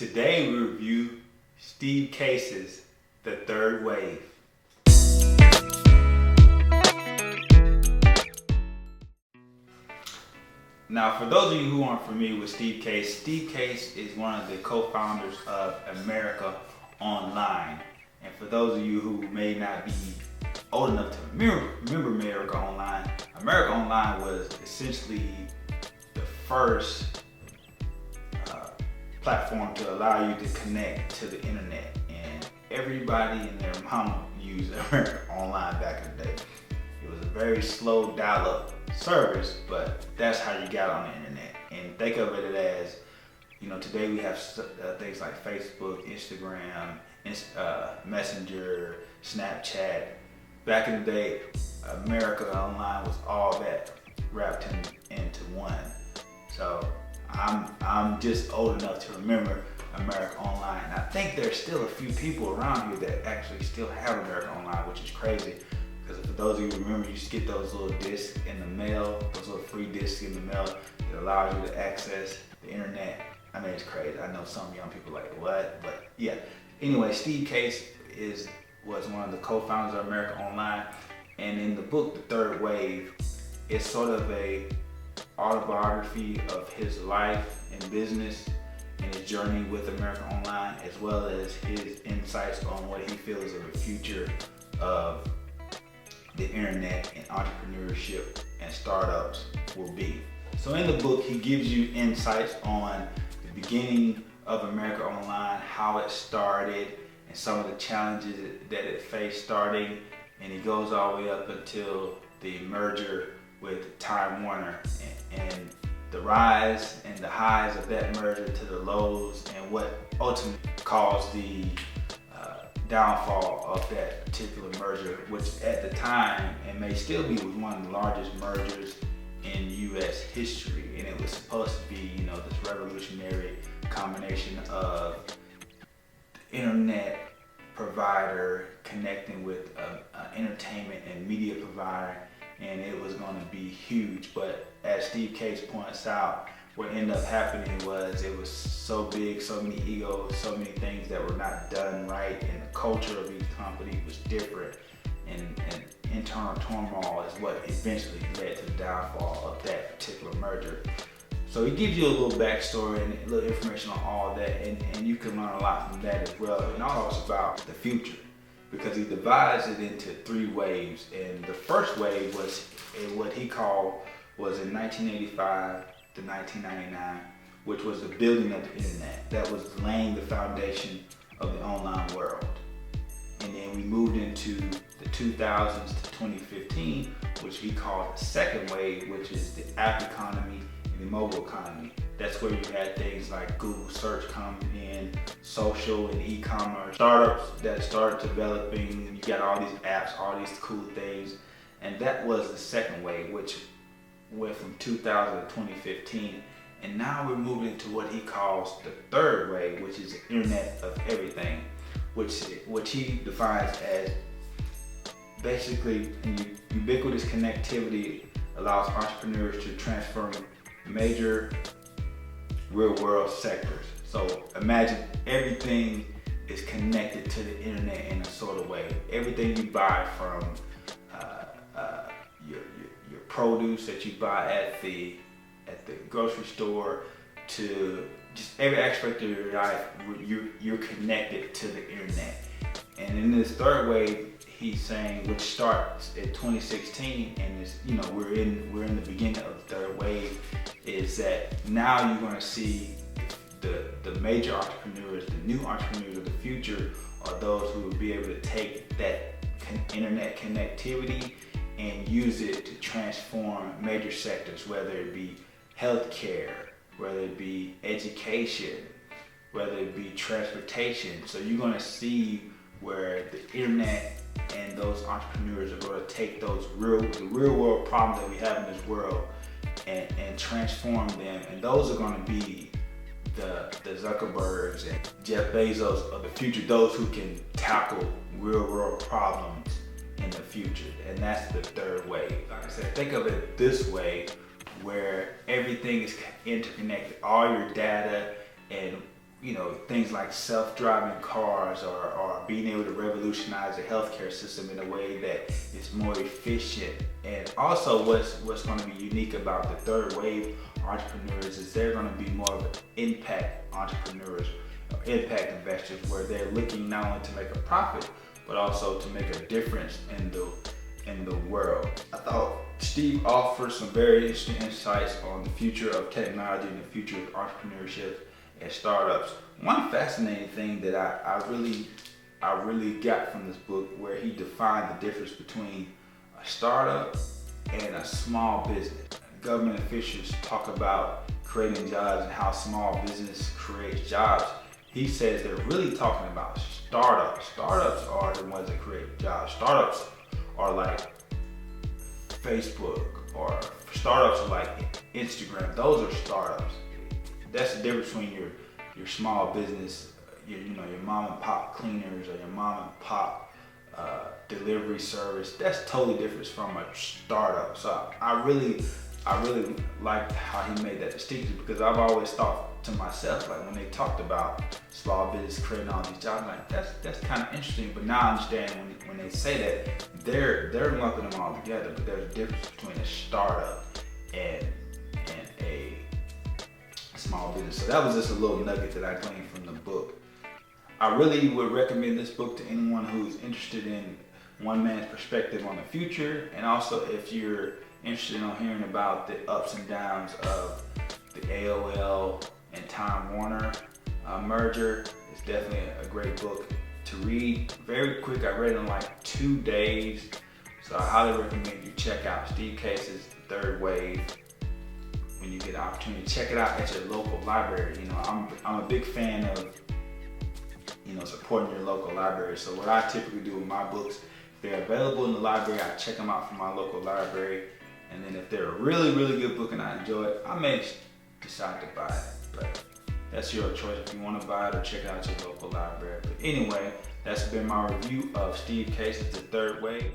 Today we review Steve Case's The Third Wave. Now, for those of you who aren't familiar with Steve Case is one of the co-founders of America Online. And for those of you who may not be old enough to remember America Online was essentially the first platform to allow you to connect to the internet. And everybody and their mama used America Online back in the day. It was a very slow dial-up service, but that's how you got on the internet. And think of it as, today we have things like Facebook, Instagram, Messenger, Snapchat. Back in the day, America Online was all that wrapped into one. So I'm just old enough to remember America Online. And I think there's still a few people around here that actually still have America Online, which is crazy. Because for those of you who remember, you used to get those little discs in the mail, those little free discs in the mail that allows you to access the internet. I mean, it's crazy. I know some young people are like, what? But yeah. Anyway, Steve Case was one of the co-founders of America Online. And in the book, The Third Wave, it's sort of a autobiography of his life and business and his journey with America Online, as well as his insights on what he feels is the future of the internet and entrepreneurship and startups will be. So in the book, he gives you insights on the beginning of America Online, how it started, and some of the challenges that it faced starting, and he goes all the way up until the merger with Time Warner and the rise and the highs of that merger to the lows, and what ultimately caused the downfall of that particular merger, which at the time, and may still be, was one of the largest mergers in U.S. history. And it was supposed to be, this revolutionary combination of the internet provider connecting with an entertainment and media provider, and it was going to be huge. But as Steve Case points out, what ended up happening was it was so big, so many egos, so many things that were not done right, and the culture of each company was different, and internal turmoil is what eventually led to the downfall of that particular merger. So he gives you a little backstory and a little information on all that, and you can learn a lot from that as well. And also about the future, because he divides it into three waves. And the first wave was what he called was in 1985 to 1999, which was the building of the internet. That was laying the foundation of the online world. And then we moved into the 2000s to 2015, which he called the second wave, which is the app economy and the mobile economy. That's where you had things like Google search coming in, social and e-commerce, startups that started developing. You got all these apps, all these cool things. And that was the second wave, which went from 2000 to 2015. And now we're moving into what he calls the third wave, which is the internet of everything, which he defines as basically ubiquitous connectivity allows entrepreneurs to transform major real world sectors. So imagine everything is connected to the internet in a sort of way. Everything you buy, from your produce that you buy at the grocery store, to just every aspect of your life, you're connected to the internet. And in this third wave, he's saying, which starts in 2016, and is, we're in the beginning of the third wave, is that now you're going to see the major entrepreneurs, the new entrepreneurs of the future, are those who will be able to take that internet connectivity and use it to transform major sectors, whether it be healthcare, whether it be education, whether it be transportation. So you're going to see where the internet and those entrepreneurs are going to take those the real world problems that we have in this world and transform them. And those are going to be the Zuckerbergs and Jeff Bezos of the future, those who can tackle real world problems in the future. And that's the third wave. Like I said, think of it this way, where everything is interconnected, all your data and things like self-driving cars or being able to revolutionize the healthcare system in a way that is more efficient. And also what's going to be unique about the third wave entrepreneurs is they're going to be more of an impact entrepreneurs, impact investors, where they're looking not only to make a profit, but also to make a difference in the world. I thought Steve offered some very interesting insights on the future of technology and the future of entrepreneurship and startups. One fascinating thing that I really got from this book, where he defined the difference between a startup and a small business. Government officials talk about creating jobs and how small business creates jobs. He says they're really talking about startups. Startups are the ones that create jobs. Startups are like Facebook, or startups are like Instagram. Those are startups. That's the difference between your small business, your mom and pop cleaners, or your mom and pop delivery service. That's totally different from a startup. So I really liked how he made that distinction, because I've always thought to myself, like, when they talked about small business creating all these jobs, like that's kind of interesting. But now I understand when they say that, they're lumping them all together. But there's a difference between a startup and a small business. So that was just a little nugget that I gleaned from the book. I really would recommend this book to anyone who's interested in one man's perspective on the future, and also if you're interested in hearing about the ups and downs of the AOL and Time Warner merger. It's definitely a great book to read. Very quick. I read it in like 2 days, so I highly recommend you check out Steve Case's The Third Wave. When you get an opportunity, check it out at your local library. I'm a big fan of supporting your local library. So what I typically do with my books, if they're available in the library, I check them out from my local library. And then if they're a really, really good book and I enjoy it, I may decide to buy it. But that's your choice if you want to buy it or check it out at your local library. But anyway, that's been my review of Steve Case's The Third Wave.